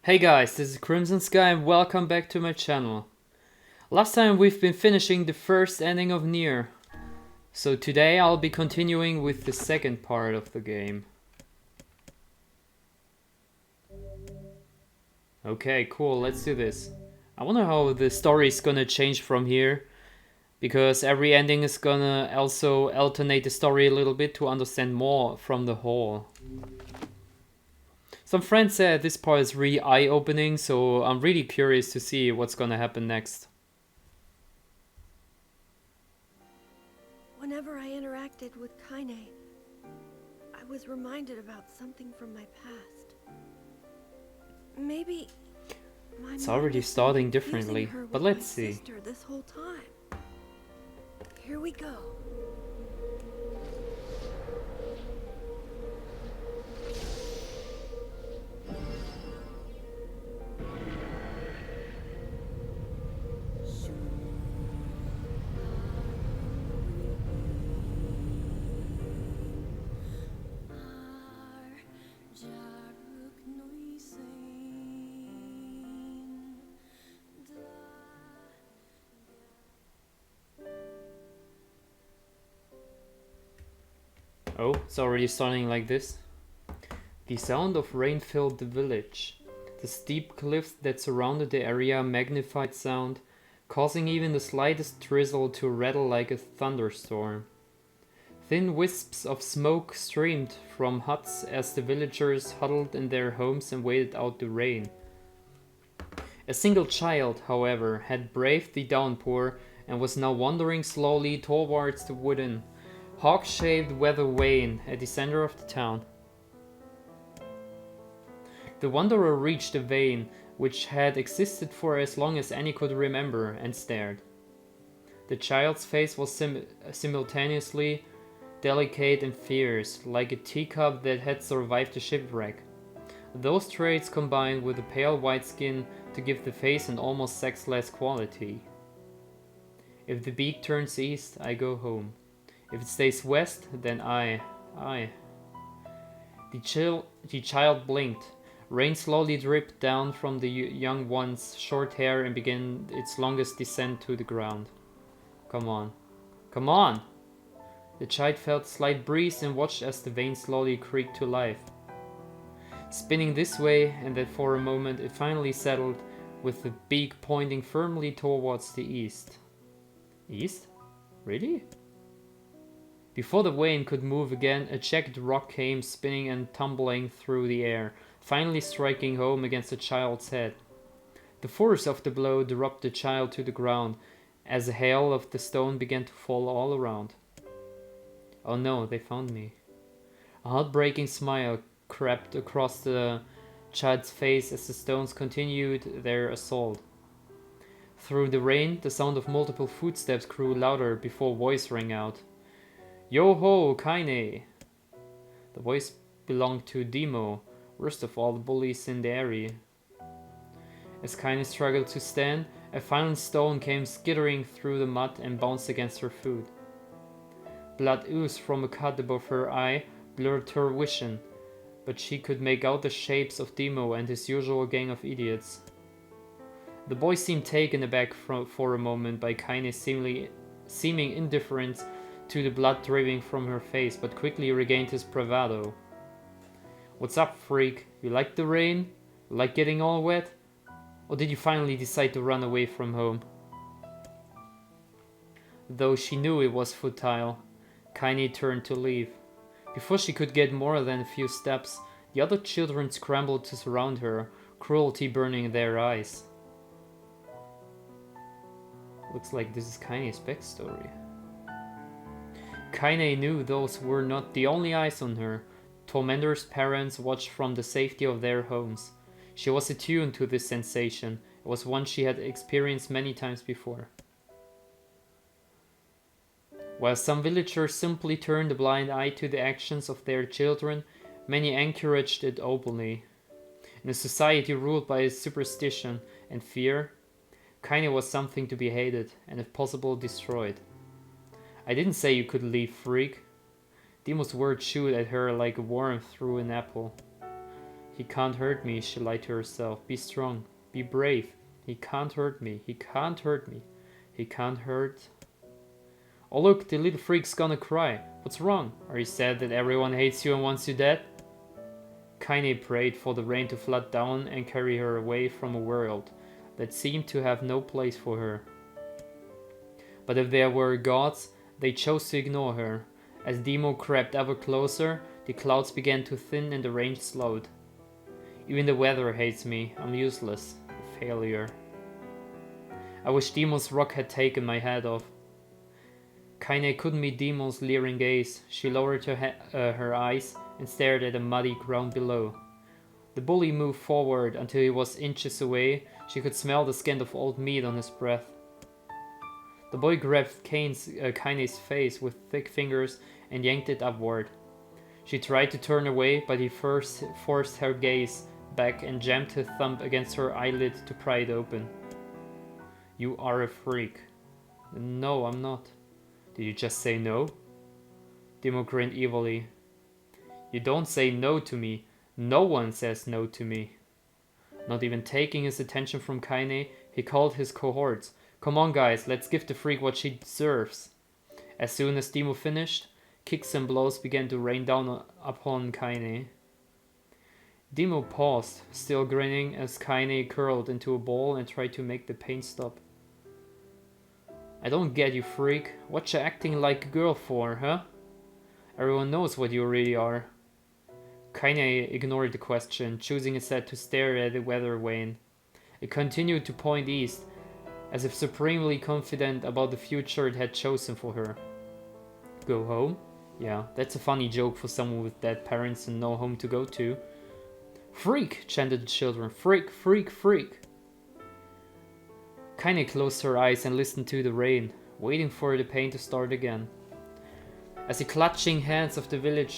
Hey guys, this is Crimson Sky and welcome back to my channel. Last time we've been finishing the first ending of NieR. So today I'll be continuing with the second part of the game. Okay, cool, let's do this. I wonder how the story is gonna change from here, because every ending is gonna also alternate the story a little bit to understand more from the whole. Some friends said this part is really eye-opening, so I'm really curious to see what's gonna happen next. Whenever I interacted with Kaine, I was reminded about something from my past. Maybe my It's mind already has been starting confusing differently, her with but my let's see. sister this whole time. Here we go. Oh, it's already starting like this. The sound of rain filled the village. The steep cliffs that surrounded the area magnified sound, causing even the slightest drizzle to rattle like a thunderstorm. Thin wisps of smoke streamed from huts as the villagers huddled in their homes and waited out the rain. A single child, however, had braved the downpour and was now wandering slowly towards the wooden, hawk-shaped weather vane at the center of the town. The wanderer reached the vane, which had existed for as long as Annie could remember, and stared. The child's face was simultaneously delicate and fierce, like a teacup that had survived a shipwreck. Those traits combined with the pale white skin to give the face an almost sexless quality. If the beak turns east, I go home. If it stays west, then I. The child blinked. Rain slowly dripped down from the young one's short hair and began its longest descent to the ground. Come on. Come on! The child felt a slight breeze and watched as the vein slowly creaked to life. Spinning this way and that for a moment, it finally settled, with the beak pointing firmly towards the east. East? Really? Before the vane could move again, a jagged rock came spinning and tumbling through the air, finally striking home against the child's head. The force of the blow dropped the child to the ground, as a hail of the stone began to fall all around. Oh no, they found me. A heartbreaking smile crept across the child's face as the stones continued their assault. Through the rain, the sound of multiple footsteps grew louder before a voice rang out. Yo ho, Kaine! The voice belonged to Demo, worst of all the bullies in the area. As Kaine struggled to stand, a violent stone came skittering through the mud and bounced against her foot. Blood oozed from a cut above her eye, blurred her vision, but she could make out the shapes of Demo and his usual gang of idiots. The boy seemed taken aback for a moment by Kaine's seeming indifference to the blood dripping from her face, but quickly regained his bravado. What's up, freak? You like the rain? You like getting all wet? Or did you finally decide to run away from home? Though she knew it was futile, Kaine turned to leave. Before she could get more than a few steps, the other children scrambled to surround her, cruelty burning their eyes. Looks like this is Kaine's backstory. Kaine knew those were not the only eyes on her. Tormentor's parents watched from the safety of their homes. She was attuned to this sensation. It was one she had experienced many times before. While some villagers simply turned a blind eye to the actions of their children, many encouraged it openly. In a society ruled by superstition and fear, Kaine was something to be hated and if possible destroyed. I didn't say you could leave, freak. Demo's words chewed at her like a worm through an apple. He can't hurt me, she lied to herself. Be strong. Be brave. He can't hurt me. He can't hurt me. He can't hurt... Oh look, the little freak's gonna cry. What's wrong? Are you sad that everyone hates you and wants you dead? Kaine prayed for the rain to flood down and carry her away from a world that seemed to have no place for her. But if there were gods, they chose to ignore her. As Demo crept ever closer, the clouds began to thin and the rain slowed. Even the weather hates me. I'm useless. A failure. I wish Demo's rock had taken my head off. Kaine couldn't meet Demo's leering gaze. She lowered her eyes and stared at the muddy ground below. The bully moved forward until he was inches away. She could smell the scent of old meat on his breath. The boy grabbed Kaine's face with thick fingers and yanked it upward. She tried to turn away, but he first forced her gaze back and jammed his thumb against her eyelid to pry it open. You are a freak. No, I'm not. Did you just say no? Demo grinned evilly. You don't say no to me. No one says no to me. Not even taking his attention from Kaine, he called his cohorts. Come on guys, let's give the freak what she deserves. As soon as Demo finished, kicks and blows began to rain down upon Kaine. Demo paused, still grinning, as Kaine curled into a ball and tried to make the pain stop. I don't get you, freak. What you acting like a girl for, huh? Everyone knows what you really are. Kaine ignored the question, choosing instead to stare at the weather vane. It continued to point east, as if supremely confident about the future it had chosen for her. Go home? Yeah, that's a funny joke for someone with dead parents and no home to go to. Freak! Chanted the children. Freak, freak, freak! Kaine closed her eyes and listened to the rain, waiting for the pain to start again. As the clutching hands of the village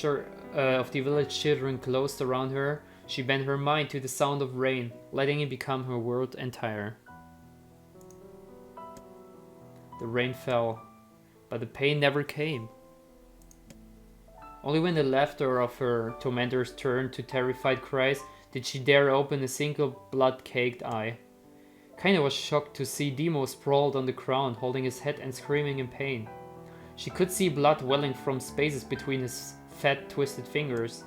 children closed around her, she bent her mind to the sound of rain, letting it become her world entire. The rain fell, but the pain never came. Only when the laughter of her tormentors turned to terrified cries did she dare open a single blood-caked eye. Kaine was shocked to see Demo sprawled on the ground, holding his head and screaming in pain. She could see blood welling from spaces between his fat, twisted fingers.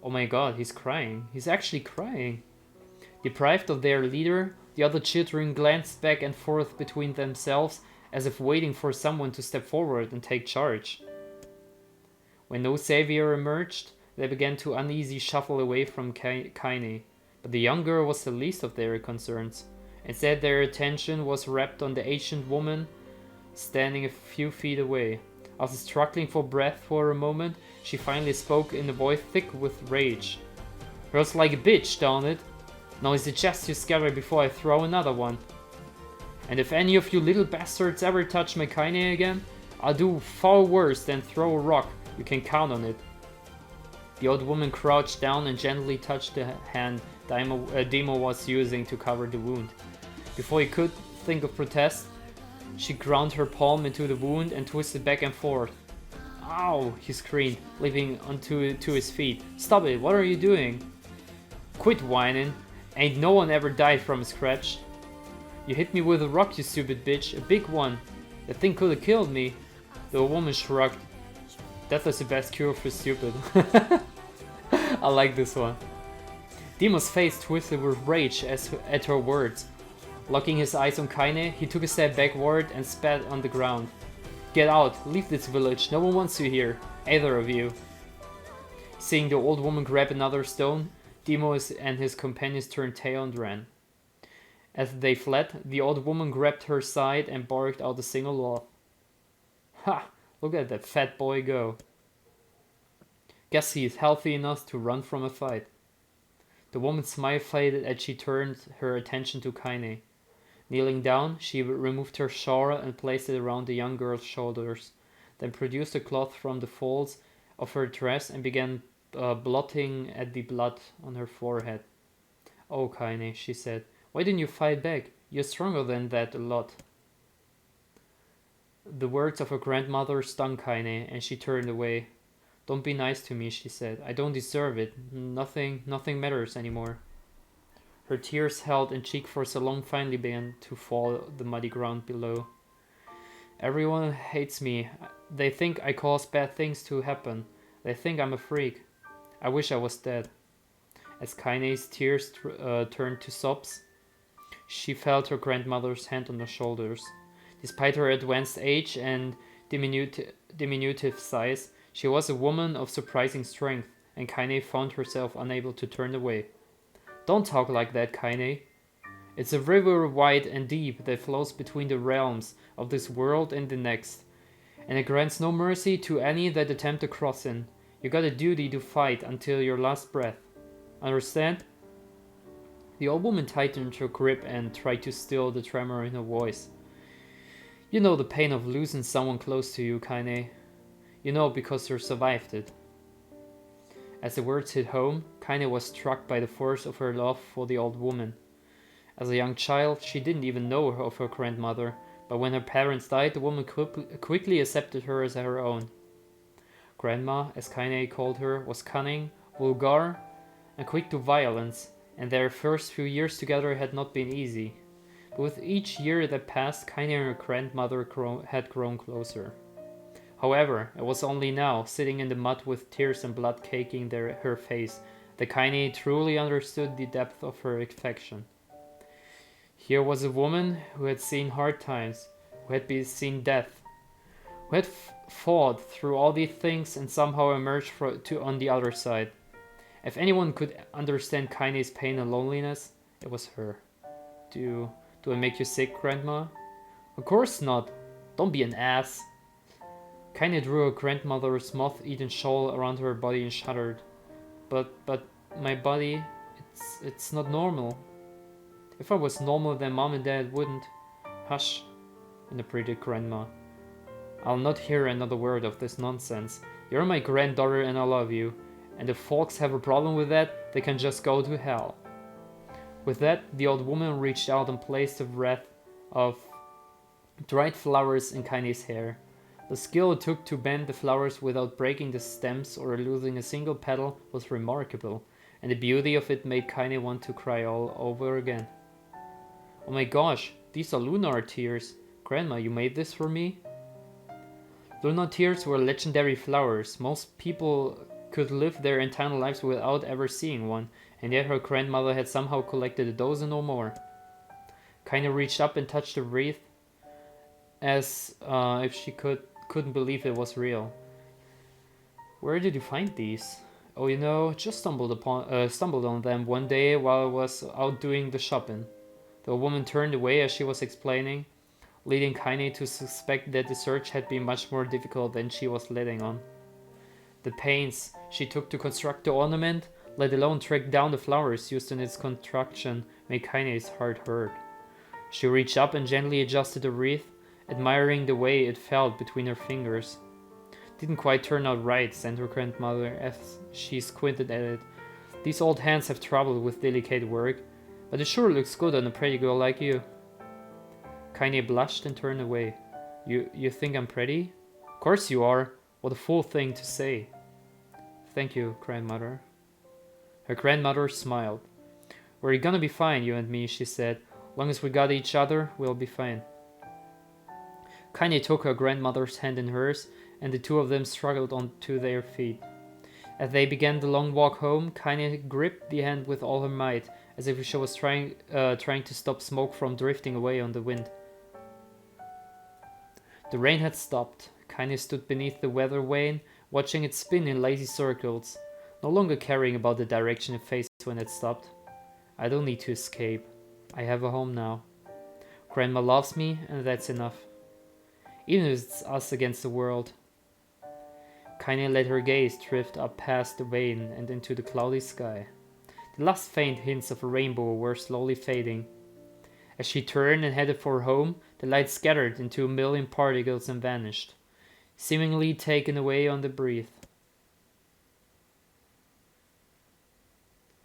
Oh my god, he's crying. He's actually crying. Deprived of their leader, the other children glanced back and forth between themselves as if waiting for someone to step forward and take charge. When no savior emerged, they began to uneasily shuffle away from Kaine, but the young girl was the least of their concerns. Instead, their attention was wrapped on the ancient woman standing a few feet away. After struggling for breath for a moment, she finally spoke in a voice thick with rage. Hurts like a bitch, darn it. Now I suggest you scatter before I throw another one. And if any of you little bastards ever touch my Kaine again, I'll do far worse than throw a rock. You can count on it. The old woman crouched down and gently touched the hand Demo was using to cover the wound. Before he could think of protest, she ground her palm into the wound and twisted back and forth. Ow! He screamed, leaping onto his feet. Stop it! What are you doing? Quit whining. Ain't no one ever died from a scratch. You hit me with a rock, you stupid bitch. A big one. That thing could have killed me. The old woman shrugged. Death is the best cure for stupid. I like this one. Demo's face twisted with rage at her words. Locking his eyes on Kaine, he took a step backward and spat on the ground. Get out, leave this village, no one wants you here, either of you. Seeing the old woman grab another stone, Demo and his companions turned tail and ran. As they fled, the old woman grabbed her side and barked out a single laugh. Ha! Look at that fat boy go. Guess he is healthy enough to run from a fight. The woman's smile faded as she turned her attention to Kaine. Kneeling down, she removed her shawl and placed it around the young girl's shoulders, then produced a cloth from the folds of her dress and began blotting at the blood on her forehead. Oh, Kaine, she said, why didn't you fight back? You're stronger than that a lot. The words of her grandmother stung Kaine, and she turned away. Don't be nice to me, she said. I don't deserve it. Nothing matters anymore. Her tears held in cheek for so long finally began to fall the muddy ground below. Everyone hates me. They think I cause bad things to happen. They think I'm a freak. I wish I was dead. As Kaine's tears turned to sobs, she felt her grandmother's hand on her shoulders. Despite her advanced age and diminutive size, she was a woman of surprising strength, and Kaine found herself unable to turn away. Don't talk like that, Kaine. It's a river wide and deep that flows between the realms of this world and the next, and it grants no mercy to any that attempt to cross in. You got a duty to fight until your last breath. Understand? The old woman tightened her grip and tried to still the tremor in her voice. You know the pain of losing someone close to you, Kaine. You know because you survived it. As the words hit home, Kaine was struck by the force of her love for the old woman. As a young child, she didn't even know of her grandmother, but when her parents died, the woman quickly accepted her as her own. Grandma, as Kaine called her, was cunning, vulgar, and quick to violence, and their first few years together had not been easy. But with each year that passed, Kaine and her grandmother had grown closer. However, it was only now, sitting in the mud with tears and blood caking her face, that Kaine truly understood the depth of her affection. Here was a woman who had seen hard times, who had seen death, who had fought through all these things and somehow emerged on the other side. If anyone could understand Kaine's pain and loneliness, it was her. Do I make you sick, Grandma? Of course not. Don't be an ass. Kaine drew her grandmother's moth-eaten shawl around her body and shuddered. But my body, it's not normal. If I was normal, then Mom and Dad wouldn't. Hush, interpreted Grandma. I'll not hear another word of this nonsense. You're my granddaughter and I love you. And if folks have a problem with that, they can just go to hell. With that, the old woman reached out and placed a wreath of dried flowers in Kaine's hair. The skill it took to bend the flowers without breaking the stems or losing a single petal was remarkable, and the beauty of it made Kaine want to cry all over again. Oh my gosh, these are lunar tears. Grandma, you made this for me? Lunar tears were legendary flowers. Most people could live their entire lives without ever seeing one, and yet her grandmother had somehow collected a dozen or more. Kaine reached up and touched the wreath as if she couldn't believe it was real. Where did you find these? Oh, just stumbled on them one day while I was out doing the shopping. The woman turned away as she was explaining, leading Kaine to suspect that the search had been much more difficult than she was letting on. The pains she took to construct the ornament, let alone track down the flowers used in its construction, made Kaine's heart hurt. She reached up and gently adjusted the wreath, admiring the way it felt between her fingers. Didn't quite turn out right, said her grandmother as she squinted at it. These old hands have trouble with delicate work, but it sure looks good on a pretty girl like you. Kaine blushed and turned away. You think I'm pretty? Of course you are. What a fool thing to say. Thank you, grandmother. Her grandmother smiled. We're gonna be fine, you and me, she said. Long as we got each other, we'll be fine. Kaine took her grandmother's hand in hers, and the two of them struggled onto their feet. As they began the long walk home, Kaine gripped the hand with all her might, as if she was trying to stop smoke from drifting away on the wind. The rain had stopped. Kaine stood beneath the weather vane, watching it spin in lazy circles, no longer caring about the direction it faced when it stopped. I don't need to escape. I have a home now. Grandma loves me, and that's enough. Even if it's us against the world. Kaine let her gaze drift up past the vane and into the cloudy sky. The last faint hints of a rainbow were slowly fading. As she turned and headed for home, the light scattered into a million particles and vanished, seemingly taken away on the breath.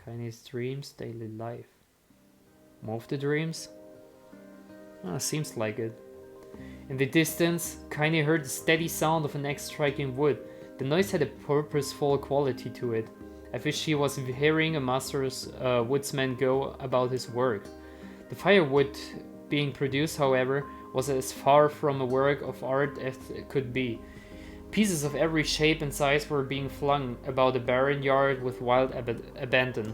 Kaine's dreams, daily life. More of the dreams? Seems like it. In the distance, Kaine heard the steady sound of an axe striking wood, The noise had a purposeful quality to it, as if she was hearing a master's woodsman go about his work. The firewood being produced, however, was as far from a work of art as it could be. Pieces of every shape and size were being flung about the barren yard with wild abandon.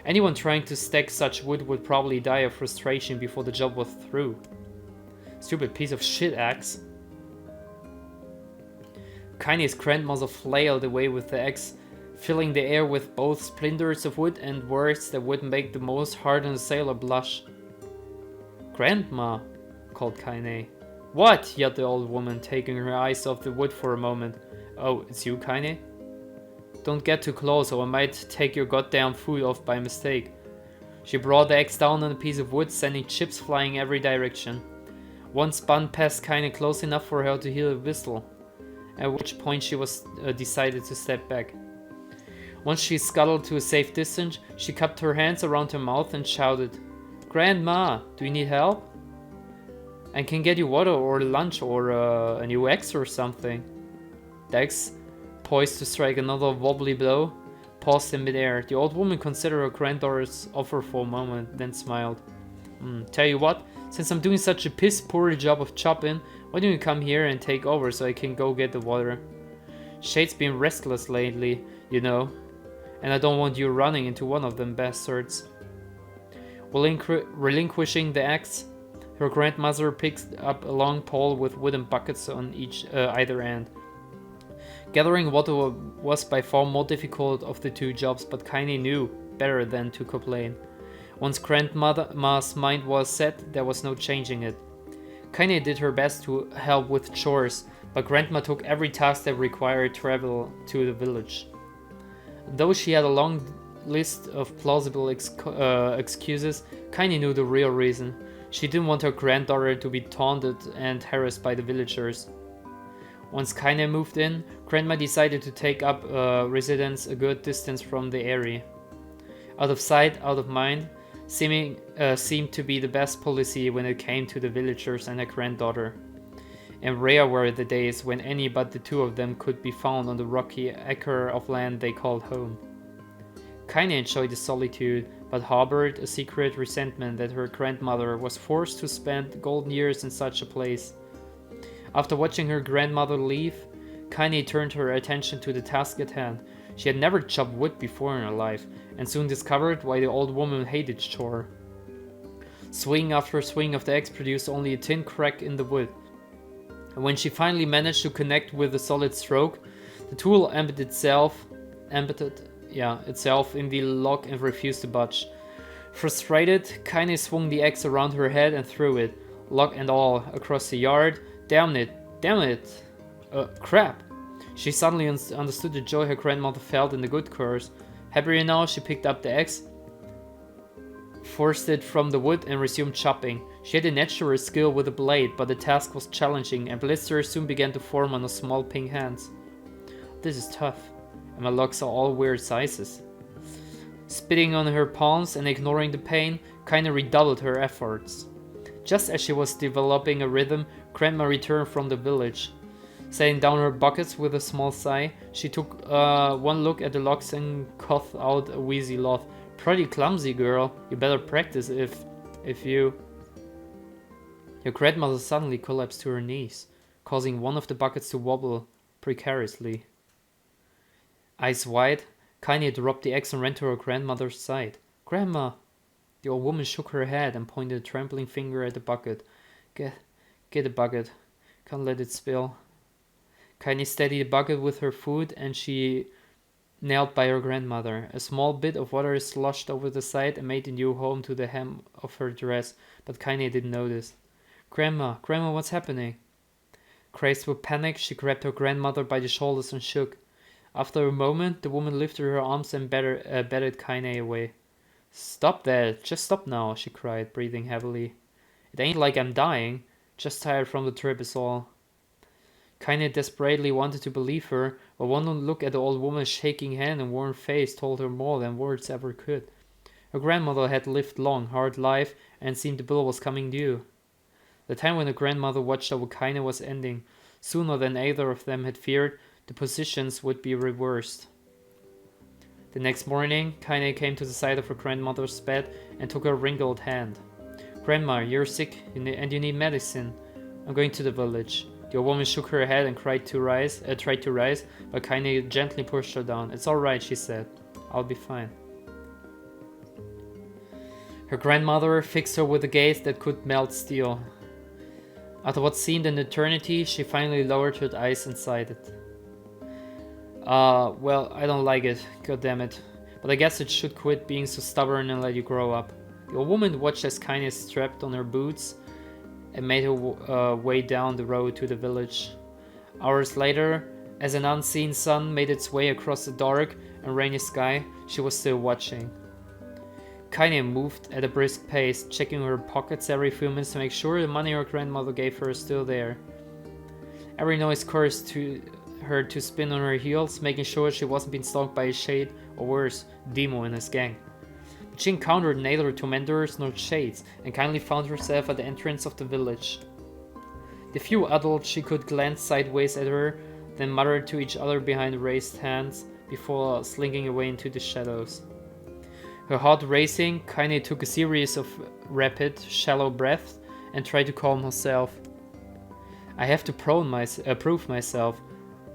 Anyone trying to stack such wood would probably die of frustration before the job was through. Stupid piece of shit axe. Kaine's grandmother flailed away with the axe, filling the air with both splinters of wood and words that would make the most hardened sailor blush. "Grandma," called Kaine. "What?" yelled the old woman, taking her eyes off the wood for a moment. "Oh, it's you, Kaine? Don't get too close or I might take your goddamn food off by mistake." She brought the axe down on a piece of wood, sending chips flying every direction. One spun past Kaine close enough for her to hear a whistle, at which point she was decided to step back. Once she scuttled to a safe distance, she cupped her hands around her mouth and shouted, "Grandma, do you need help? I can get you water or lunch or a new axe or something." The axe, poised to strike another wobbly blow, paused in midair. The old woman considered her granddaughter's offer for a moment, then smiled. Tell you what, since I'm doing such a piss-poor job of chopping, why don't you come here and take over so I can go get the water? Shade's been restless lately, you know, and I don't want you running into one of them bastards. Relinquishing the axe, her grandmother picked up a long pole with wooden buckets on either end. Gathering water was by far more difficult of the two jobs, but Kaine knew better than to complain. Once Grandma's mind was set, there was no changing it. Kaine did her best to help with chores, but Grandma took every task that required travel to the village. Though she had a long list of plausible excuses, Kaine knew the real reason. She didn't want her granddaughter to be taunted and harassed by the villagers. Once Kaine moved in, Grandma decided to take up residence a good distance from the area. Out of sight, out of mind, seemed to be the best policy when it came to the villagers and her granddaughter. And rare were the days when any but the two of them could be found on the rocky acre of land they called home. Kaine enjoyed the solitude, but harbored a secret resentment that her grandmother was forced to spend golden years in such a place. After watching her grandmother leave, Kaine turned her attention to the task at hand. She had never chopped wood before in her life, and soon discovered why the old woman hated chore. Swing after swing of the axe produced only a thin crack in the wood, and when she finally managed to connect with a solid stroke, the tool embedded itself in the log and refused to budge. Frustrated, Kaine swung the axe around her head and threw it, log and all, across the yard. Damn it! Crap! She suddenly understood the joy her grandmother felt in the good curse. Happier now, she picked up the axe, forced it from the wood, and resumed chopping. She had a natural skill with a blade, but the task was challenging, and blisters soon began to form on her small pink hands. This is tough, and my logs are all weird sizes. Spitting on her palms and ignoring the pain, Kaine redoubled her efforts. Just as she was developing a rhythm, Grandma returned from the village. Setting down her buckets with a small sigh, she took one look at the logs and coughed out a wheezy laugh. "Pretty clumsy, girl. You better practice if you..." Your grandmother suddenly collapsed to her knees, causing one of the buckets to wobble precariously. Eyes wide, Kaine dropped the axe and ran to her grandmother's side. "Grandma!" The old woman shook her head and pointed a trembling finger at the bucket. Get the bucket. Can't let it spill." Kaine steadied the bucket with her foot, and she knelt by her grandmother. A small bit of water sloshed over the side and made a new home to the hem of her dress, but Kaine didn't notice. Grandma, what's happening?" Crazed with panic, she grabbed her grandmother by the shoulders and shook. After a moment, the woman lifted her arms and batted Kaine away. "Stop that! Just stop now," she cried, breathing heavily. "It ain't like I'm dying. Just tired from the trip is all." Kaine desperately wanted to believe her, but one look at the old woman's shaking hand and worn face told her more than words ever could. Her grandmother had lived long, hard life, and seemed the bill was coming due. The time when the grandmother watched over Kaine was ending. Sooner than either of them had feared, the positions would be reversed. The next morning, Kaine came to the side of her grandmother's bed and took her wrinkled hand. "Grandma, you're sick and you need medicine. I'm going to the village." The old woman shook her head and tried to rise, but Kaine gently pushed her down. "It's all right," she said. "I'll be fine." Her grandmother fixed her with a gaze that could melt steel. After what seemed an eternity, she finally lowered her eyes and sighed. Well, I don't like it, goddammit. But I guess it should quit being so stubborn and let you grow up." The old woman watched as Kaine strapped on her boots and made her way down the road to the village. Hours later, as an unseen sun made its way across the dark and rainy sky, she was still watching. Kaine moved at a brisk pace, checking her pockets every few minutes to make sure the money her grandmother gave her is still there. Every noise caused her to spin on her heels, making sure she wasn't being stalked by a shade, or worse, Demo and his gang. But she encountered neither tormentors nor shades, and kindly found herself at the entrance of the village. The few adults she could glance sideways at her, then muttered to each other behind raised hands before slinking away into the shadows. Her heart racing, Kaine took a series of rapid, shallow breaths and tried to calm herself. "I have to prove myself.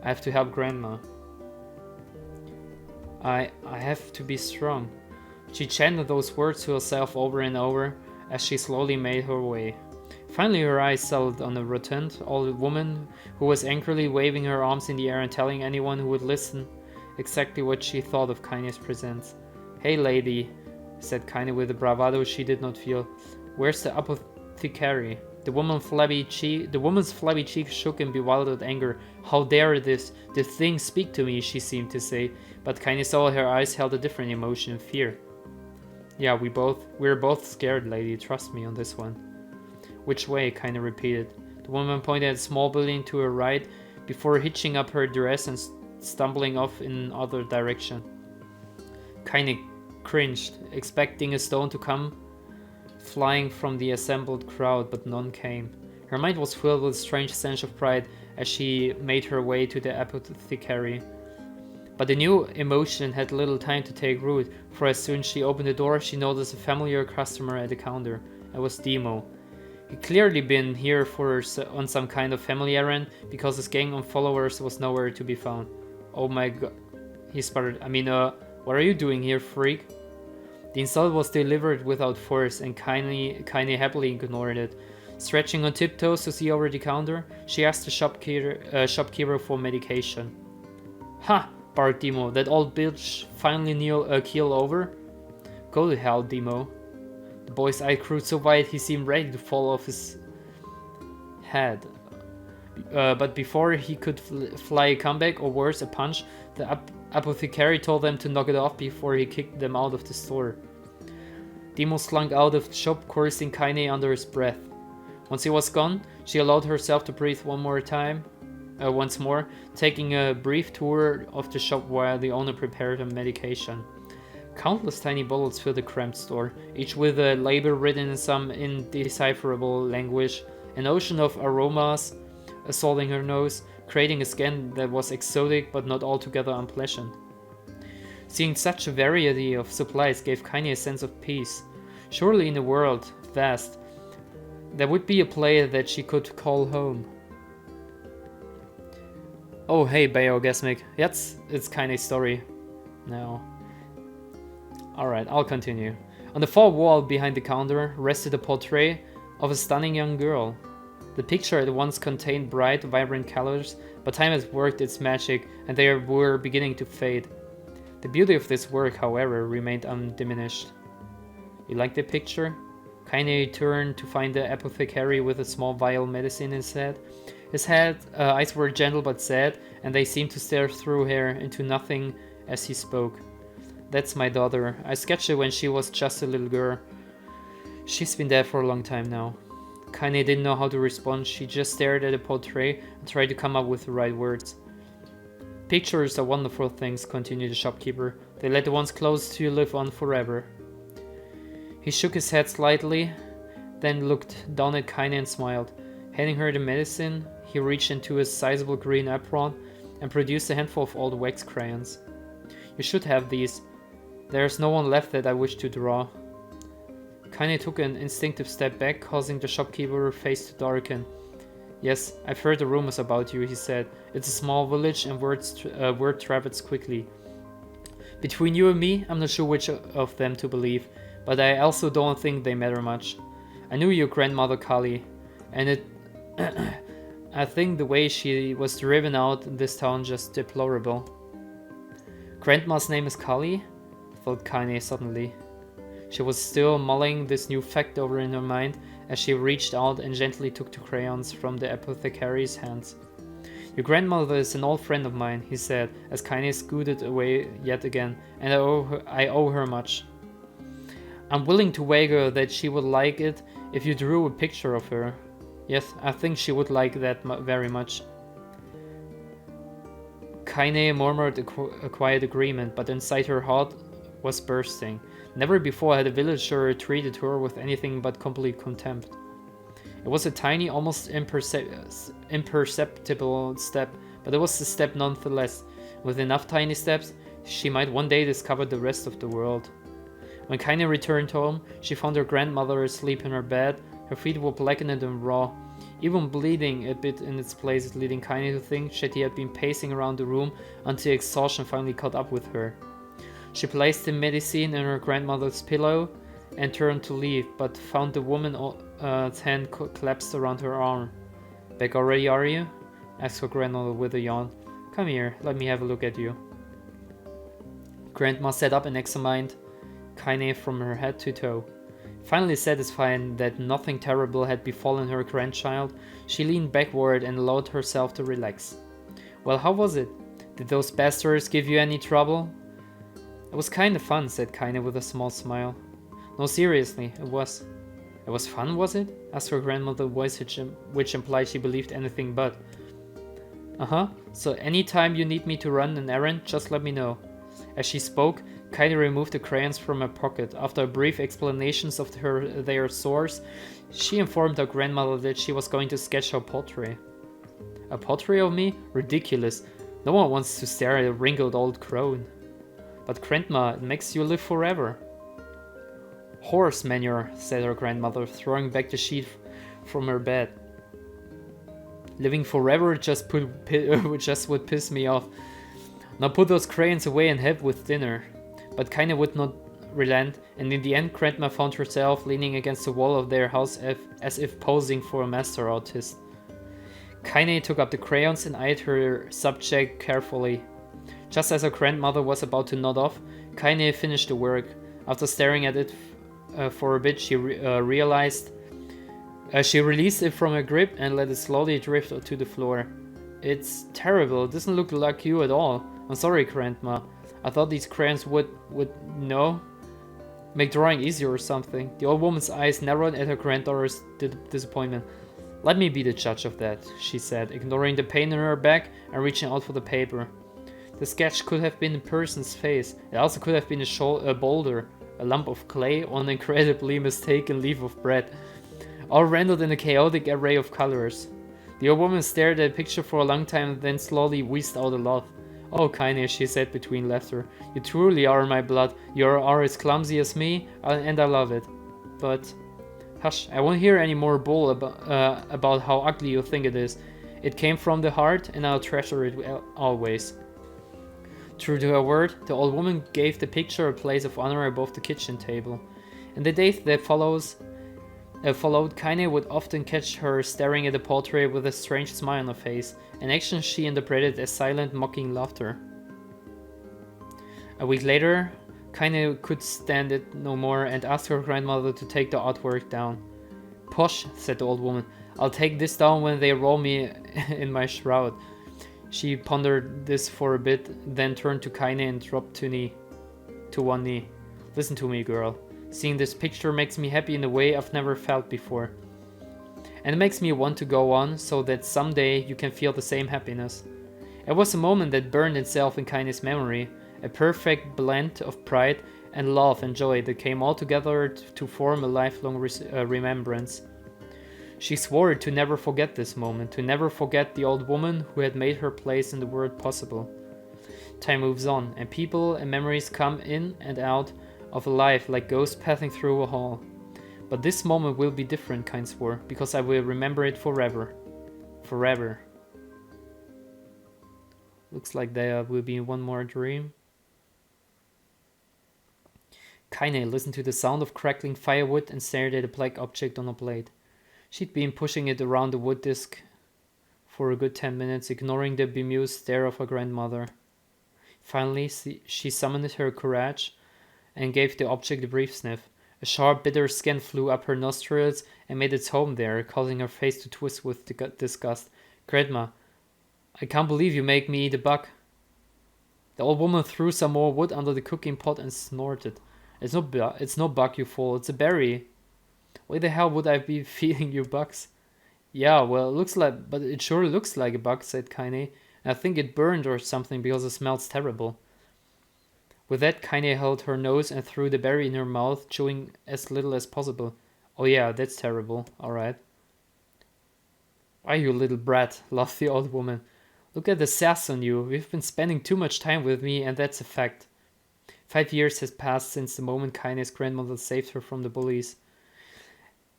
I have to help Grandma. I have to be strong." She chanted those words to herself over and over as she slowly made her way. Finally, her eyes settled on a rotund old woman who was angrily waving her arms in the air and telling anyone who would listen exactly what she thought of Kaine's presence. "Hey lady," said Kaine with a bravado she did not feel. "Where's the apothecary?" The woman's flabby cheek shook in bewildered anger. "How dare this thing speak to me?" she seemed to say, but Kaine saw her eyes held a different emotion, fear. "Yeah, we're both scared, lady. Trust me on this one." "Which way?" Kaine repeated. The woman pointed at a small building to her right before hitching up her dress and stumbling off in another direction. Kaine cringed, expecting a stone to come flying from the assembled crowd, but none came. Her mind was filled with a strange sense of pride as she made her way to the apothecary. But the new emotion had little time to take root, for as soon as she opened the door, she noticed a familiar customer at the counter. It was Demo. He'd clearly been here on some kind of family errand, because his gang of followers was nowhere to be found. "Oh my god," he sputtered. What are you doing here, freak?" The insult was delivered without force, and Kaine happily ignored it. Stretching on tiptoes to see over the counter, she asked the shopkeeper for medication. "Ha!" barked Demo. "That old bitch finally keel over?" "Go to hell, Demo." The boy's eyes grew so wide he seemed ready to fall off his head. But before he could fly a comeback, or worse, a punch, the apothecary told them to knock it off before he kicked them out of the store. Demo slunk out of the shop, cursing Kaine under his breath. Once he was gone, she allowed herself to breathe once more, taking a brief tour of the shop while the owner prepared her medication. Countless tiny bottles filled the cramped store, each with a label written in some indecipherable language. An ocean of aromas assaulting her nose, creating a skin that was exotic but not altogether unpleasant. Seeing such a variety of supplies gave Kaine a sense of peace. Surely in a world vast, there would be a place that she could call home. "Oh hey, Biogasmic, it's Kaine's story now." Alright, I'll continue. On the far wall behind the counter rested a portrait of a stunning young girl. The picture at once contained bright, vibrant colors, but time had worked its magic and they were beginning to fade. The beauty of this work, however, remained undiminished. "You like the picture?" Kaine turned to find the apothecary with a small vial of medicine in his head. His eyes were gentle but sad, and they seemed to stare through her into nothing as he spoke. "That's my daughter. I sketched her when she was just a little girl. She's been dead for a long time now." Kaine didn't know how to respond. She just stared at the portrait and tried to come up with the right words. "Pictures are wonderful things," continued the shopkeeper. "They let the ones close to you live on forever." He shook his head slightly, then looked down at Kaine and smiled. Handing her the medicine, he reached into his sizable green apron and produced a handful of old wax crayons. You should have these. There's no one left that I wish to draw. Kaine took an instinctive step back, causing the shopkeeper's face to darken. Yes, I've heard the rumors about you, he said. It's a small village and word travels quickly. Between you and me, I'm not sure which of them to believe, but I also don't think they matter much. I knew your grandmother Kali, and it I think the way she was driven out in this town just deplorable. Grandma's name is Kali? Thought Kaine suddenly. She was still mulling this new fact over in her mind as she reached out and gently took the crayons from the apothecary's hands. Your grandmother is an old friend of mine, he said, as Kaine scooted away yet again, and I owe her much. I'm willing to wager that she would like it if you drew a picture of her. Yes, I think she would like that very much. Kaine murmured a quiet agreement, but inside her heart was bursting. Never before had a villager treated her with anything but complete contempt. It was a tiny, almost imperceptible step, but it was a step nonetheless. With enough tiny steps, she might one day discover the rest of the world. When Kaine returned home, she found her grandmother asleep in her bed. Her feet were blackened and raw, even bleeding a bit in its places, leading Kaine to think that she had been pacing around the room until exhaustion finally caught up with her. She placed the medicine in her grandmother's pillow and turned to leave, but found the woman's hand collapsed around her arm. Back already, are you? Asked her grandmother with a yawn. Come here, let me have a look at you. Grandma sat up and examined Kaine from her head to toe. Finally satisfied that nothing terrible had befallen her grandchild, she leaned backward and allowed herself to relax. Well, how was it? Did those bastards give you any trouble? It was kinda fun, said Kaine with a small smile. No, seriously, it was. It was fun, was it? Asked her grandmother, voice which implied she believed anything but. Uh-huh, so anytime you need me to run an errand, just let me know. As she spoke, Kaine removed the crayons from her pocket. After a brief explanations of their source, she informed her grandmother that she was going to sketch her portrait. A portrait of me? Ridiculous. No one wants to stare at a wrinkled old crone. But grandma, it makes you live forever. Horse manure, said her grandmother, throwing back the sheet from her bed. Living forever just would piss me off. Now put those crayons away and have with dinner. But Kaine would not relent, and in the end Grandma found herself leaning against the wall of their house as if posing for a master artist. Kaine took up the crayons and eyed her subject carefully. Just as her grandmother was about to nod off, Kaine finished the work. After staring at it for a bit, she realized. She released it from her grip and let it slowly drift to the floor. It's terrible. It doesn't look like you at all. I'm sorry, Grandma. I thought these crayons would make drawing easier or something. The old woman's eyes narrowed at her granddaughter's disappointment. Let me be the judge of that, she said, ignoring the pain in her back and reaching out for the paper. The sketch could have been a person's face. It also could have been a boulder, a lump of clay, or an incredibly mistaken leaf of bread, all rendered in a chaotic array of colors. The old woman stared at the picture for a long time and then slowly wheezed out a laugh. Oh, Kaine, she said between laughter. You truly are my blood. You are as clumsy as me, and I love it. But... Hush, I won't hear any more bull about how ugly you think it is. It came from the heart, and I'll treasure it always. True to her word, the old woman gave the picture a place of honor above the kitchen table. In the days that followed, Kaine would often catch her staring at the portrait with a strange smile on her face, an action she interpreted as silent, mocking laughter. A week later, Kaine could stand it no more and asked her grandmother to take the artwork down. Posh, said the old woman. I'll take this down when they roll me in my shroud. She pondered this for a bit, then turned to Kaine and dropped to one knee. Listen to me, girl. Seeing this picture makes me happy in a way I've never felt before. And it makes me want to go on, so that someday you can feel the same happiness. It was a moment that burned itself in Kaine's memory, a perfect blend of pride and love and joy that came all together to form a lifelong remembrance. She swore to never forget this moment, to never forget the old woman who had made her place in the world possible. Time moves on, and people and memories come in and out of a life like ghosts passing through a hall. But this moment will be different, Kain swore, because I will remember it forever. Forever. Looks like there will be one more dream. Kaine listened to the sound of crackling firewood and stared at a black object on a plate. She'd been pushing it around the wood disc for a good 10 minutes, ignoring the bemused stare of her grandmother. Finally, she summoned her courage and gave the object a brief sniff. A sharp, bitter skin flew up her nostrils and made its home there, causing her face to twist with disgust. Grandma, I can't believe you make me eat a bug. The old woman threw some more wood under the cooking pot and snorted. It's no bug, you fool. It's a berry. Why the hell would I be feeding you bugs? Yeah, well, it sure looks like a bug, said Kaine. I think it burned or something because it smells terrible. With that, Kaine held her nose and threw the berry in her mouth, chewing as little as possible. Oh yeah, that's terrible. Alright. Why, you little brat, laughed the old woman. Look at the sass on you. We've been spending too much time with me, and that's a fact. 5 years has passed since the moment Kaine's grandmother saved her from the bullies.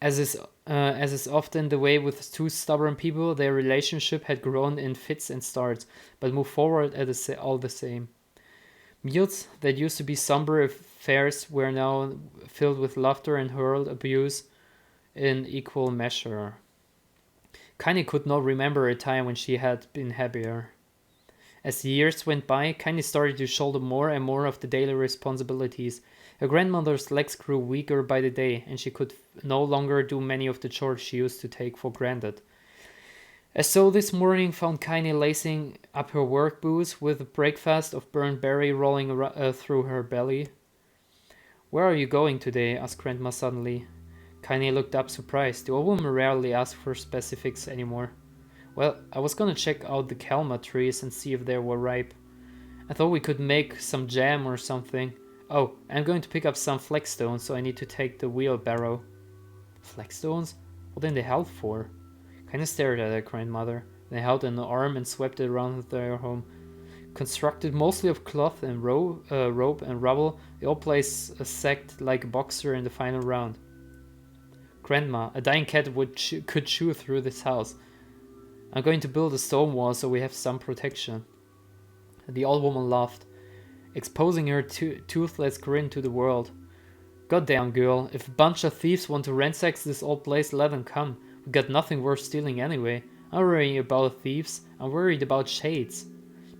As is often the way with two stubborn people, their relationship had grown in fits and starts, but moved forward all the same. Meals that used to be somber affairs were now filled with laughter and hurled abuse in equal measure. Kaine could not remember a time when she had been happier. As the years went by, Kaine started to shoulder more and more of the daily responsibilities. Her grandmother's legs grew weaker by the day, and she could no longer do many of the chores she used to take for granted. As so this morning found Kaine lacing up her work boots with a breakfast of burnt berry rolling through her belly. Where are you going today? Asked Grandma suddenly. Kaine looked up surprised. The old woman rarely asked for specifics anymore. Well, I was gonna check out the calma trees and see if they were ripe. I thought we could make some jam or something. Oh, I'm going to pick up some flagstones, so I need to take the wheelbarrow. Flagstones? What in the hell for? Kaine stared at her grandmother, then held an arm and swept it around their home. Constructed mostly of cloth and rope and rubble, the old place sagged like a boxer in the final round. Grandma, a dying cat could chew through this house. I'm going to build a stone wall so we have some protection. The old woman laughed, exposing her toothless grin to the world. Goddamn girl, if a bunch of thieves want to ransack this old place, let them come. We got nothing worth stealing anyway. I'm worrying about thieves. I'm worried about shades.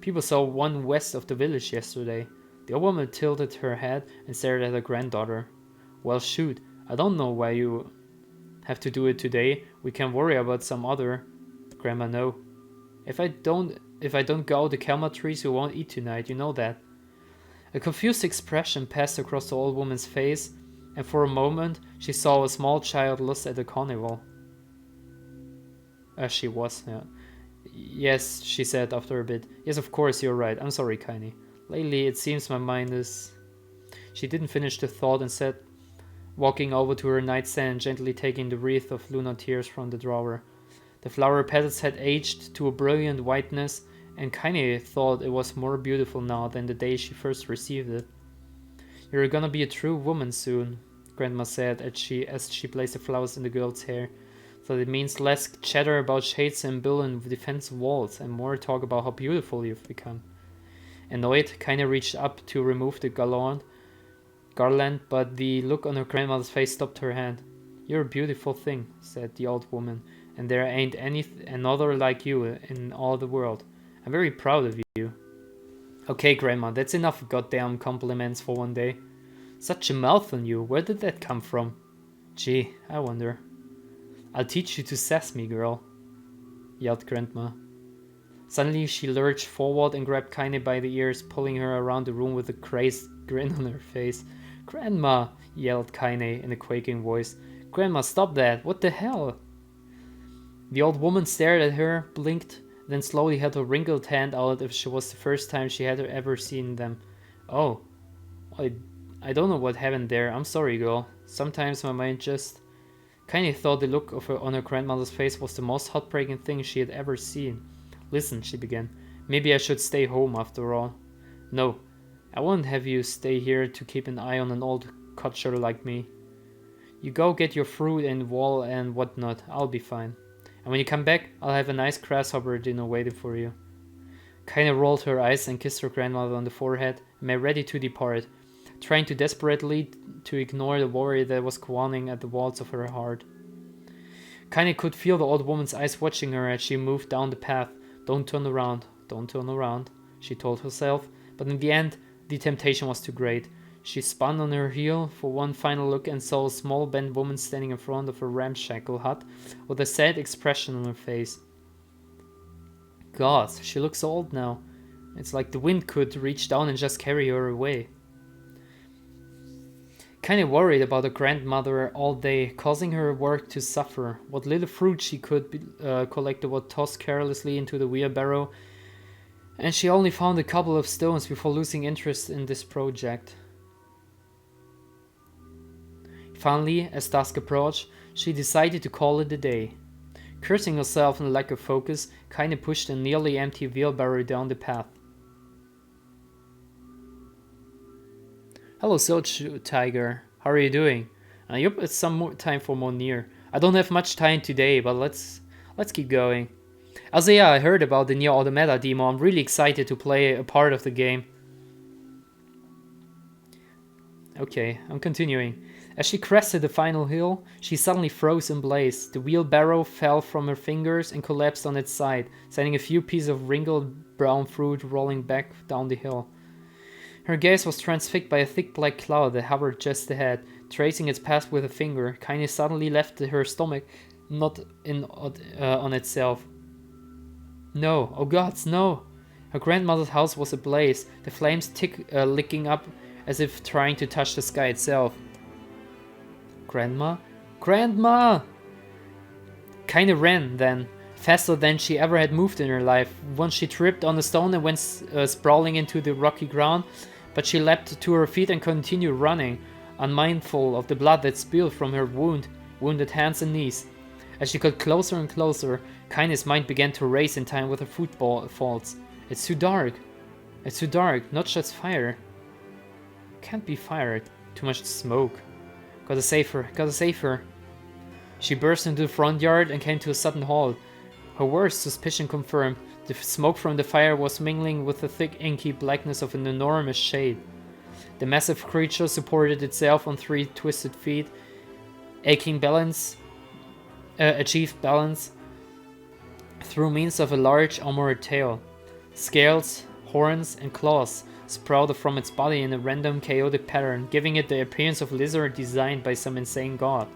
People saw one west of the village yesterday. The old woman tilted her head and stared at her granddaughter. Well, shoot, I don't know why you have to do it today. We can worry about some other. Grandma, no. If I don't go the calma trees, we won't eat tonight. You know that. A confused expression passed across the old woman's face, and for a moment she saw a small child lost at a carnival. She was, yeah. Yes, she said after a bit. Yes, of course, you're right. I'm sorry, Kaine. Lately, it seems my mind is... She didn't finish the thought and said, walking over to her nightstand and gently taking the wreath of lunar tears from the drawer. The flower petals had aged to a brilliant whiteness, and Kaine thought it was more beautiful now than the day she first received it. You're gonna be a true woman soon, Grandma said as she placed the flowers in the girl's hair. So it means less chatter about shades and building defensive walls, and more talk about how beautiful you've become. Annoyed, Kaine reached up to remove the garland, but the look on her grandmother's face stopped her hand. You're a beautiful thing, said the old woman, and there ain't another like you in all the world. I'm very proud of you. Okay, Grandma, that's enough goddamn compliments for one day. Such a mouth on you, where did that come from? Gee, I wonder. I'll teach you to sass me, girl, yelled Grandma. Suddenly she lurched forward and grabbed Kaine by the ears, pulling her around the room with a crazed grin on her face. Grandma, yelled Kaine in a quaking voice. Grandma, stop that! What the hell? The old woman stared at her, blinked, then slowly held her wrinkled hand out as if it was the first time she had ever seen them. Oh, I don't know what happened there. I'm sorry, girl. Sometimes my mind just... Kaine thought the look on her grandmother's face was the most heartbreaking thing she had ever seen. Listen, she began. Maybe I should stay home after all. No, I won't have you stay here to keep an eye on an old codger like me. You go get your fruit and wool and whatnot, I'll be fine. And when you come back, I'll have a nice grasshopper dinner waiting for you. Kaine rolled her eyes and kissed her grandmother on the forehead and made ready to depart, trying to desperately to ignore the worry that was gnawing at the walls of her heart. Kaine could feel the old woman's eyes watching her as she moved down the path. Don't turn around, she told herself, but in the end, the temptation was too great. She spun on her heel for one final look and saw a small bent woman standing in front of a ramshackle hut with a sad expression on her face. God, she looks old now. It's like the wind could reach down and just carry her away. Kinda worried about her grandmother all day, causing her work to suffer. What little fruit she could collect was tossed carelessly into the wheelbarrow, and she only found a couple of stones before losing interest in this project. Finally, as dusk approached, she decided to call it a day. Cursing herself and lack of focus, Kaine pushed a nearly empty wheelbarrow down the path. Hello, Silch Tiger. How are you doing? Yup, it's some more time for more NieR. I don't have much time today, but let's keep going. Also, yeah, I heard about the NieR Automata demo. I'm really excited to play a part of the game. Okay, I'm continuing. As she crested the final hill, she suddenly froze in place. The wheelbarrow fell from her fingers and collapsed on its side, sending a few pieces of wrinkled brown fruit rolling back down the hill. Her gaze was transfixed by a thick black cloud that hovered just ahead. Tracing its path with a finger, Kaine suddenly left her stomach not on itself. No, oh gods, no! Her grandmother's house was ablaze, the flames licking up as if trying to touch the sky itself. Grandma? Grandma! Kaine ran then, faster than she ever had moved in her life. Once she tripped on a stone and went sprawling into the rocky ground, but she leapt to her feet and continued running, unmindful of the blood that spilled from her wounded hands and knees. As she got closer and closer, Kaine's mind began to race in time with her footfalls. It's too dark. It's too dark, not just fire. Can't be fire, too much smoke. Gotta save her. She burst into the front yard and came to a sudden halt. Her worst suspicion confirmed. The smoke from the fire was mingling with the thick inky blackness of an enormous shade. The massive creature supported itself on 3 twisted feet, achieved balance through means of a large armored tail. Scales, horns, and claws sprouted from its body in a random chaotic pattern, giving it the appearance of a lizard designed by some insane god.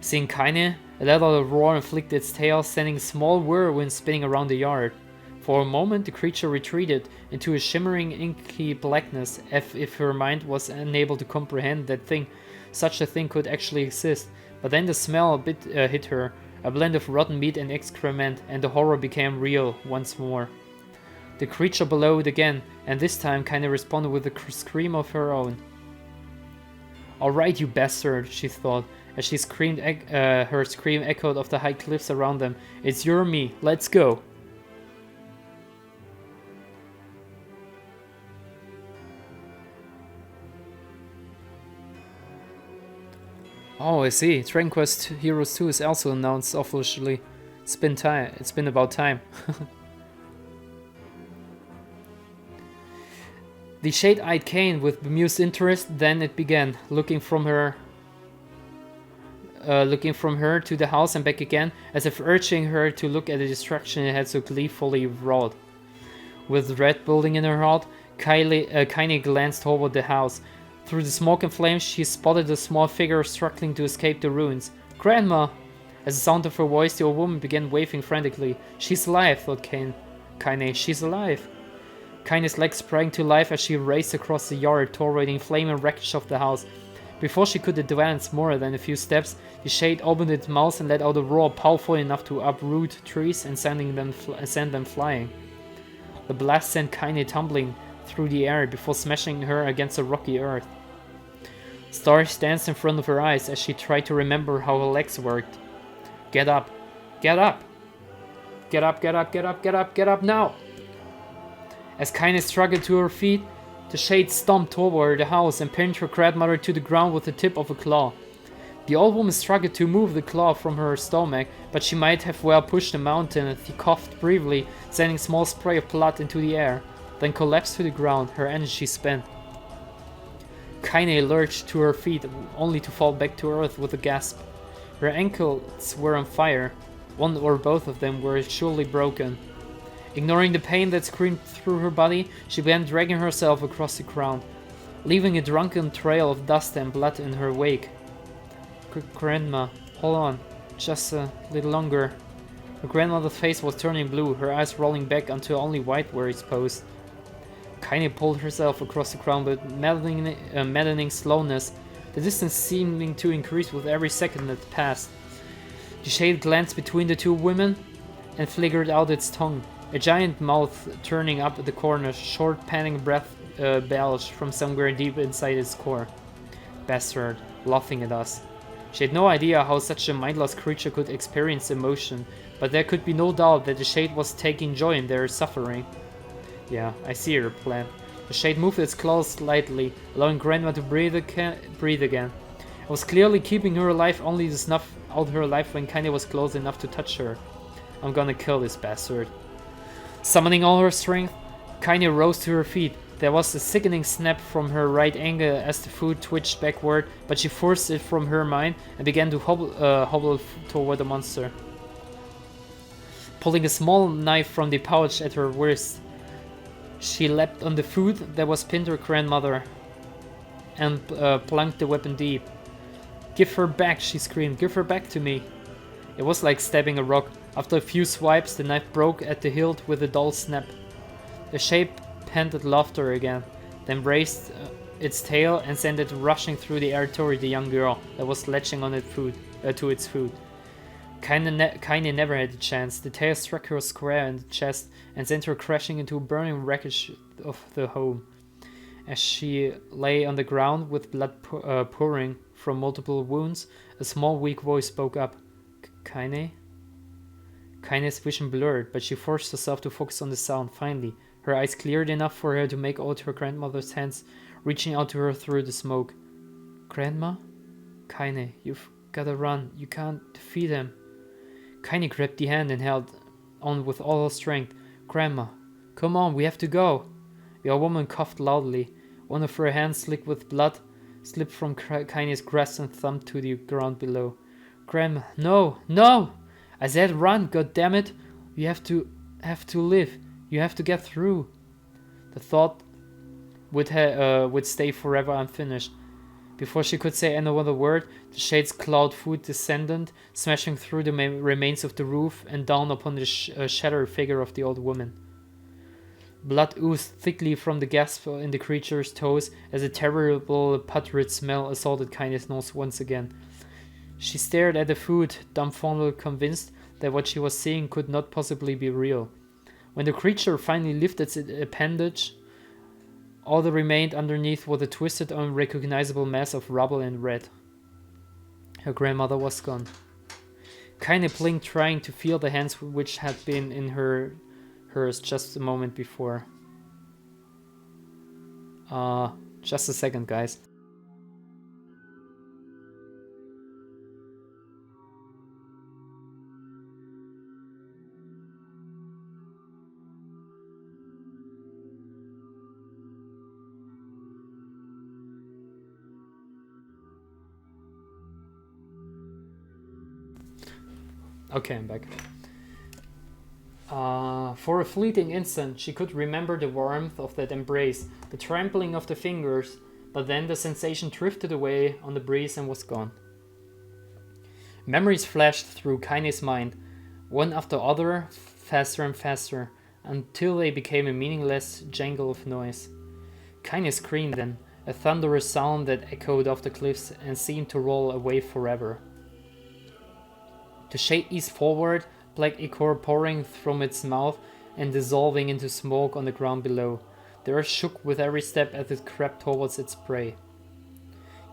Seeing Kaine, it let out a roar and flicked its tail, sending a small whirlwind spinning around the yard. For a moment, the creature retreated into a shimmering inky blackness, as if her mind was unable to comprehend that such a thing could actually exist. But then the smell hit her, a blend of rotten meat and excrement, and the horror became real once more. The creature bellowed again, and this time Kaine responded with a scream of her own. Alright, you bastard, she thought, as she screamed. Her scream echoed off the high cliffs around them. It's you or me, let's go! Oh, I see. Dragon Quest Heroes 2 is also announced officially. It's been about time. The shade-eyed Kaine with bemused interest, then it began, looking from her to the house and back again, as if urging her to look at the destruction it had so gleefully wrought. With dread building in her heart, Kaine glanced toward the house. Through the smoke and flames, she spotted a small figure struggling to escape the ruins. Grandma! As the sound of her voice, the old woman began waving frantically. She's alive, thought Kaine. She's alive. Kaine's legs sprang to life as she raced across the yard, toward the flaming wreckage of the house. Before she could advance more than a few steps, the shade opened its mouth and let out a roar powerful enough to uproot trees and send them flying. The blast sent Kaine tumbling through the air before smashing her against the rocky earth. Stars danced in front of her eyes as she tried to remember how her legs worked. Get up! Get up! Get up, get up, get up, get up, get up now! As Kaine struggled to her feet, the shade stomped toward the house and pinned her grandmother to the ground with the tip of a claw. The old woman struggled to move the claw from her stomach, but she might have well pushed the mountain as she coughed briefly, sending small spray of blood into the air, then collapsed to the ground, her energy spent. Kaine lurched to her feet, only to fall back to earth with a gasp. Her ankles were on fire. One or both of them were surely broken. Ignoring the pain that screamed through her body, she began dragging herself across the ground, leaving a drunken trail of dust and blood in her wake. Grandma, hold on, just a little longer. Her grandmother's face was turning blue, her eyes rolling back until only white were exposed. Kaine pulled herself across the ground with maddening slowness, the distance seeming to increase with every second that passed. The shade glanced between the two women and flickered out its tongue, a giant mouth turning up at the corners, short panting breath belched from somewhere deep inside its core. Bastard, laughing at us. She had no idea how such a mindless creature could experience emotion, but there could be no doubt that the shade was taking joy in their suffering. Yeah, I see her plan. The shade moved its claws slightly, allowing Grandma to breathe again. It was clearly keeping her alive only to snuff out her life when Kaine was close enough to touch her. I'm gonna kill this bastard. Summoning all her strength, Kaine rose to her feet. There was a sickening snap from her right ankle as the foot twitched backward, but she forced it from her mind and began to hobble toward the monster. Pulling a small knife from the pouch at her wrist, she leapt on the food that was pinned to her grandmother and plunked the weapon deep. Give her back, she screamed. Give her back to me. It was like stabbing a rock. After a few swipes, the knife broke at the hilt with a dull snap. The shape panted laughter again, then raised its tail and sent it rushing through the air toward the young girl that was latching on to its food. Kaine never had a chance. The tail struck her square in the chest and sent her crashing into a burning wreckage of the home. As she lay on the ground with blood pouring from multiple wounds, a small weak voice spoke up. Kaine? Kaine's vision blurred, but she forced herself to focus on the sound. Finally, her eyes cleared enough for her to make out her grandmother's hands reaching out to her through the smoke. Grandma? Kaine, you've gotta run. You can't defeat him. Kaine grabbed the hand and held on with all her strength. Grandma, come on, we have to go. The old woman coughed loudly. One of her hands, slick with blood, slipped from Kaine's grasp and thumped to the ground below. Grandma, no, no! I said run, goddammit! You have to live. You have to get through. The thought would stay forever unfinished. Before she could say another word, the shade's cloud foot descended, smashing through the remains of the roof and down upon the shattered figure of the old woman. Blood oozed thickly from the gasp in the creature's toes as a terrible putrid smell assaulted Kaine's nose once again. She stared at the food, dumbfounded, convinced that what she was seeing could not possibly be real. When the creature finally lifted its appendage, all that remained underneath was a twisted, unrecognizable mass of rubble and red. Her grandmother was gone. Kaine blinked, trying to feel the hands which had been in hers just a moment before. Just a second, guys. Okay, I'm back. For a fleeting instant, she could remember the warmth of that embrace, the trampling of the fingers, but then the sensation drifted away on the breeze and was gone. Memories flashed through Kaine's mind, one after other, faster and faster, until they became a meaningless jangle of noise. Kaine screamed then, a thunderous sound that echoed off the cliffs and seemed to roll away forever. The shade eased forward, black ichor pouring from its mouth and dissolving into smoke on the ground below. The earth shook with every step as it crept towards its prey.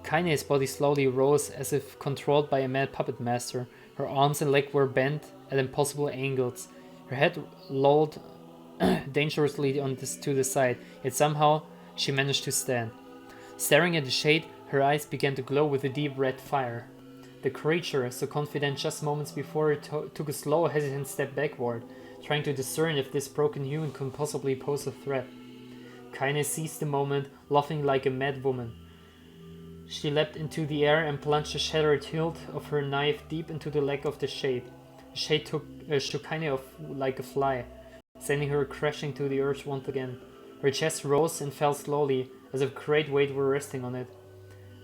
Kaine's body slowly rose as if controlled by a mad puppet master. Her arms and legs were bent at impossible angles. Her head lolled dangerously to the side, yet somehow she managed to stand. Staring at the shade, her eyes began to glow with a deep red fire. The creature, so confident just moments before, took a slow, hesitant step backward, trying to discern if this broken human could possibly pose a threat. Kaine seized the moment, laughing like a mad woman. She leapt into the air and plunged the shattered hilt of her knife deep into the leg of the shade. The shade shook Kaine off like a fly, sending her crashing to the earth once again. Her chest rose and fell slowly, as if a great weight were resting on it.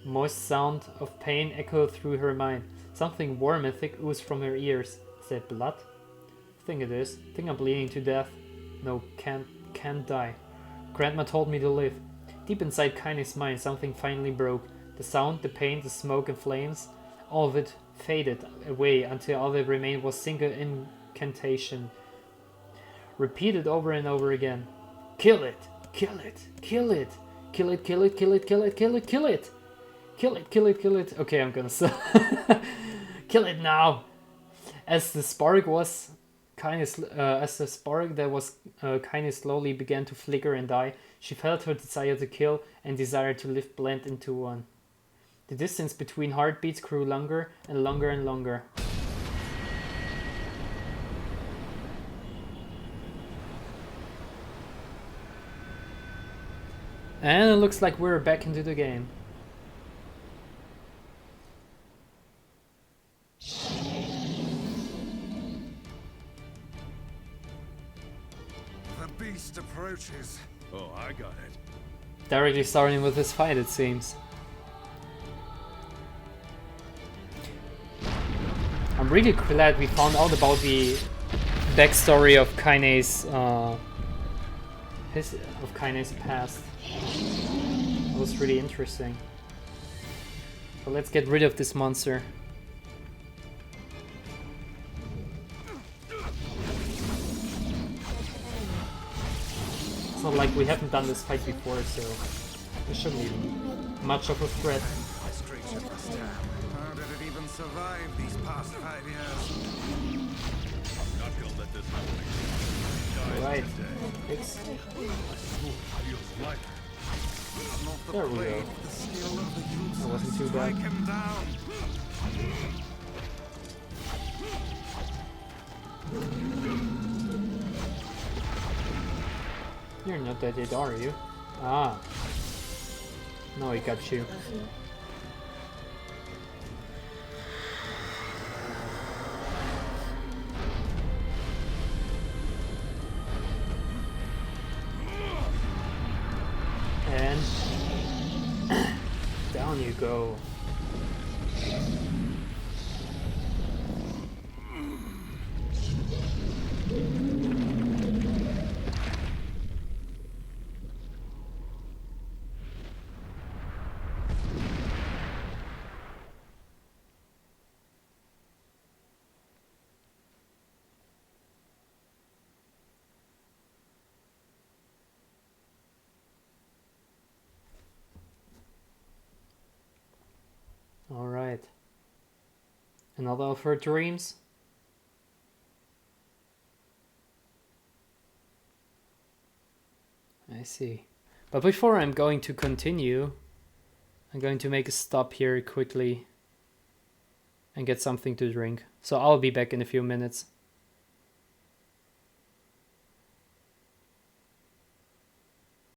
A moist sound of pain echoed through her mind. Something warm and thick oozed from her ears. Is that blood? I think it is. I think I'm bleeding to death. No, can't die. Grandma told me to live. Deep inside Kaine's mind, something finally broke. The sound, the pain, the smoke and flames, all of it faded away until all that remained was single incantation, repeated over and over again. Kill it! Kill it! Kill it! Kill it! Kill it! Kill it! Kill it! Kill it! Kill it! Kill it! Kill it! Kill it! Okay, I'm gonna stop. Kill it now! As the spark that was Kaine slowly began to flicker and die, she felt her desire to kill and desire to live blend into one. The distance between heartbeats grew longer and longer and longer. And it looks like we're back into the game. The beast approaches. Oh, I got it. Directly starting with this fight, it seems. I'm really glad we found out about the backstory of Kaine's past. It was really interesting. So let's get rid of this monster. It's not like we haven't done this fight before, so it shouldn't be much of a threat. This creature must have. How did it even survive these past 5 years? I'm not gonna let this happen again. Right. It's... There we go. That wasn't too bad. Him down. You're not dead, are you? Ah. No, he got you. And down you go. Alright. Another of her dreams? I see. But before I'm going to continue, I'm going to make a stop here quickly and get something to drink. So I'll be back in a few minutes.